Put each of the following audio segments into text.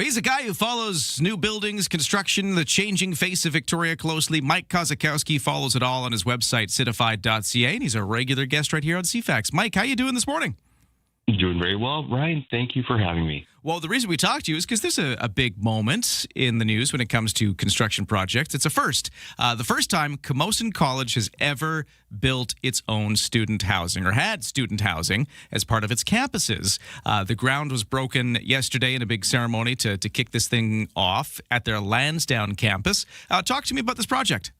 He's a guy who follows new buildings, construction, the changing face of Victoria closely. Mike Kozakowski follows it all on his website, Citified.ca, and he's a regular guest right here on CFAX. Mike, how you doing this morning? Doing very well, Ryan. Thank you for having me. Well, the reason we talked to you is because there's a big moment in the news when it comes to construction projects. It's a first. The first time Camosun College has ever built its own student housing or had student housing as part of its campuses. The ground was broken yesterday in a big ceremony to kick this thing off at their Lansdowne campus. Talk to me about this project.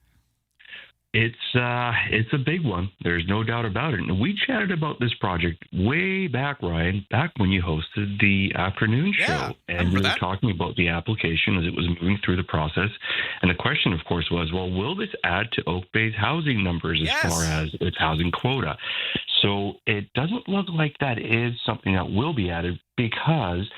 It's a big one. There's no doubt about it. And we chatted about this project way back, Ryan, back when you hosted the afternoon show. And we were talking about the application as it was moving through the process. And the question, of course, was, well, will this add to Oak Bay's housing numbers as far as its housing quota? So it doesn't look like that is something that will be added because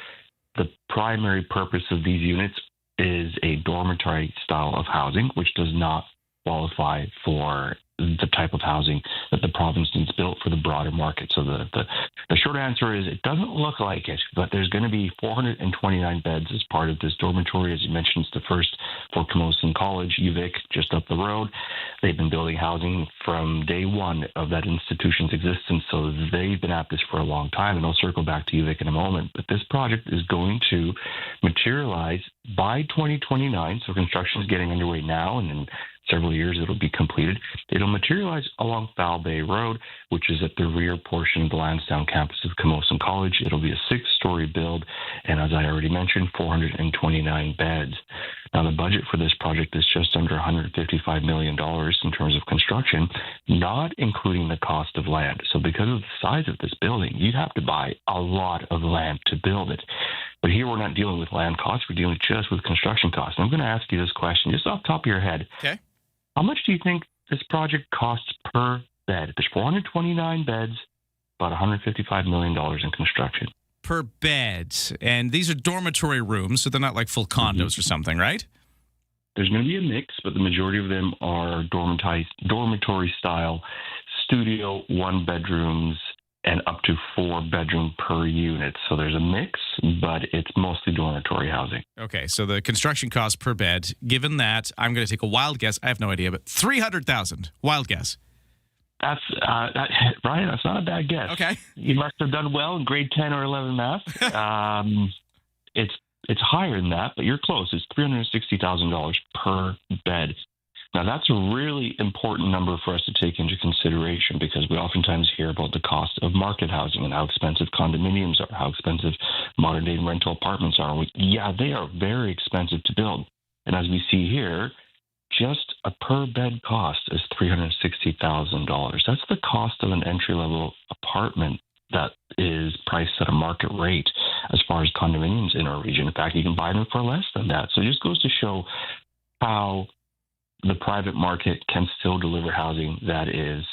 the primary purpose of these units is a dormitory style of housing, which does not qualify for the type of housing that the province needs built for the broader market. So the short answer is it doesn't look like it, but there's going to be 429 beds as part of this dormitory. As you mentioned, it's the first for Camosun College, UVic, just up the road. They've been building housing from day one of that institution's existence, so they've been at this for a long time, and I'll circle back to UVic in a moment. But this project is going to materialize by 2029, so construction is getting underway now, and in several years it'll be completed. It'll materialize along Foul Bay Road, which is at the rear portion of the Lansdowne campus of Camosun College. It'll be a 6-story build, and as I already mentioned, 429 beds. Now, the budget for this project is just under $155 million in terms of construction, not including the cost of land. So because of the size of this building, you'd have to buy a lot of land to build it. But here we're not dealing with land costs, we're dealing just with construction costs. And I'm going to ask you this question just off the top of your head. Okay. How much do you think this project costs per bed? There's 429 beds, about $155 million in construction. Per bed. And these are dormitory rooms, so they're not like full condos or something, right? There's going to be a mix, but the majority of them are dormitory style, studio, 1-bedrooms, and up to 4-bedroom per unit. So there's a mix, but it's mostly dormitory housing. Okay, so the construction cost per bed, given that, I'm going to take a wild guess. I have no idea, but $300,000. Wild guess. That's Ryan, that's not a bad guess. Okay. You must have done well in grade 10 or 11 math. It's higher than that, but you're close. It's $360,000 per bed. Now, that's a really important number for us to take into consideration because we oftentimes hear about the cost of market housing and how expensive condominiums are, how expensive modern-day rental apartments are. Yeah, they are very expensive to build. And as we see here, just a per-bed cost is $360,000. That's the cost of an entry-level apartment that is priced at a market rate as far as condominiums in our region. In fact, you can buy them for less than that. So it just goes to show how the private market can still deliver housing that is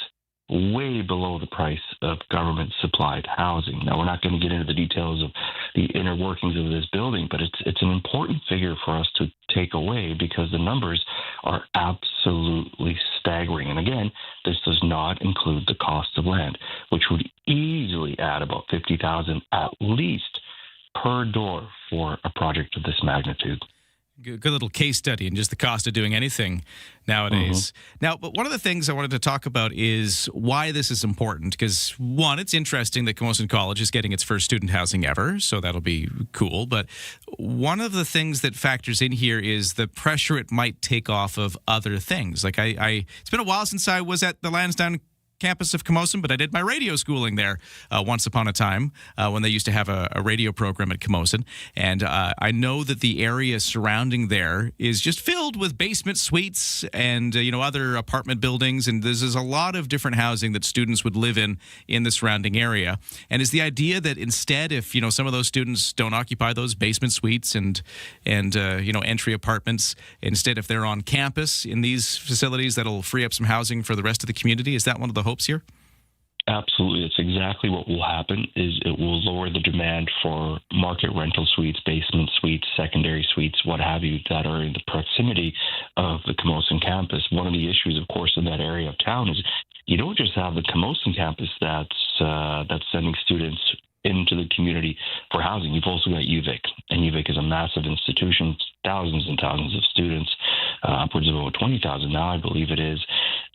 way below the price of government-supplied housing. Now, we're not going to get into the details of the inner workings of this building, but it's an important figure for us to take away because the numbers are absolutely staggering. And again, this does not include the cost of land, which would easily add about $50,000 at least per door for a project of this magnitude. Good little case study in just the cost of doing anything nowadays. Now, but one of the things I wanted to talk about is why this is important. Because, one, it's interesting that Camosun College is getting its first student housing ever, so that'll be cool. But one of the things that factors in here is the pressure it might take off of other things. Like, it's been a while since I was at the Lansdowne campus of Camosun, but I did my radio schooling there once upon a time when they used to have a radio program at Camosun. And I know that the area surrounding there is just filled with basement suites and other apartment buildings. And there's a lot of different housing that students would live in the surrounding area. And is the idea that instead, if some of those students don't occupy those basement suites and entry apartments, instead if they're on campus in these facilities, that'll free up some housing for the rest of the community? Is that one of the hopes here? Absolutely. It's exactly what will happen is it will lower the demand for market rental suites, basement suites, secondary suites, what have you, that are in the proximity of the Camosun campus. One of the issues, of course, in that area of town is you don't just have the Camosun campus that's sending students into the community for housing. You've also got UVic, and UVic is a massive institution, thousands and thousands of students, upwards of over 20,000 now, I believe it is.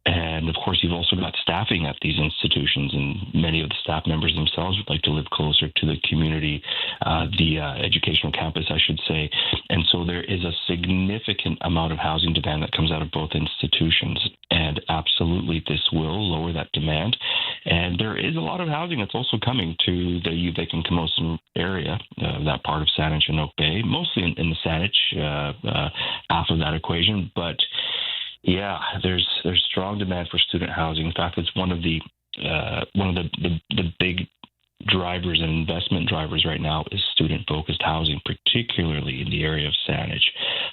And of course, you've also got staffing at these institutions, and many of the staff members themselves would like to live closer to the community, the educational campus, I should say. And so there is a significant amount of housing demand that comes out of both institutions. And absolutely, this will lower that demand. And there is a lot of housing that's also coming to the UVic and Camosun area, that part of Saanich and Oak Bay, mostly in the Saanich half of that equation. But yeah, there's strong demand for student housing. In fact, it's one of the big drivers and investment drivers right now is student-focused housing, particularly in the area of Saanich.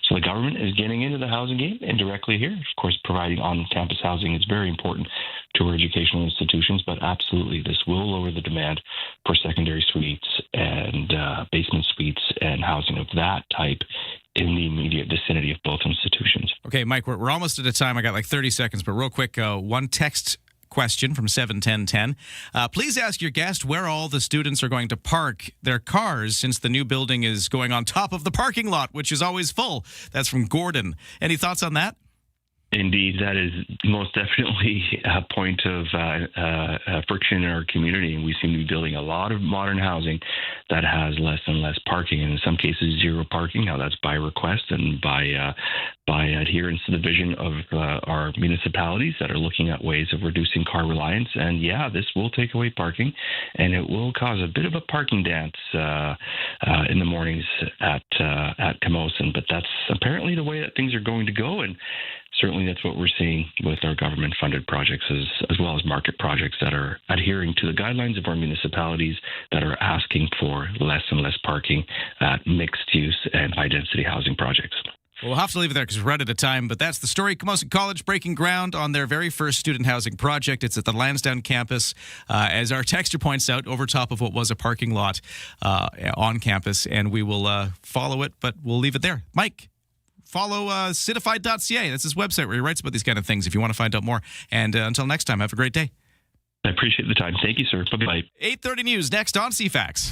So the government is getting into the housing game indirectly here. Of course, providing on-campus housing is very important to our educational institutions, but absolutely this will lower the demand for secondary suites and basement suites and housing of that type in the immediate vicinity of both institutions. Okay, Mike, we're almost at a time. I got like 30 seconds, but real quick, one text question from 71010. Please ask your guest where all the students are going to park their cars since the new building is going on top of the parking lot, which is always full. That's from Gordon. Any thoughts on that? Indeed, that is most definitely a point of friction in our community, and we seem to be building a lot of modern housing that has less and less parking, and in some cases zero parking. Now that's by request and by adherence to the vision of our municipalities that are looking at ways of reducing car reliance. And yeah, this will take away parking, and it will cause a bit of a parking dance in the mornings at Camosun. But that's apparently the way that things are going to go, and certainly that's what we're seeing with our government-funded projects as well as market projects that are adhering to the guidelines of our municipalities that are asking for less and less parking at mixed-use and high-density housing projects. We'll have to leave it there because we're out of time, but that's the story. Camosun College breaking ground on their very first student housing project. It's at the Lansdowne campus, as our texter points out, over top of what was a parking lot on campus, and we will follow it, but we'll leave it there. Mike, follow Citified.ca. That's his website where he writes about these kind of things if you want to find out more. And until next time, have a great day. I appreciate the time. Thank you, sir. Bye-bye. 8:30 News next on CFAX.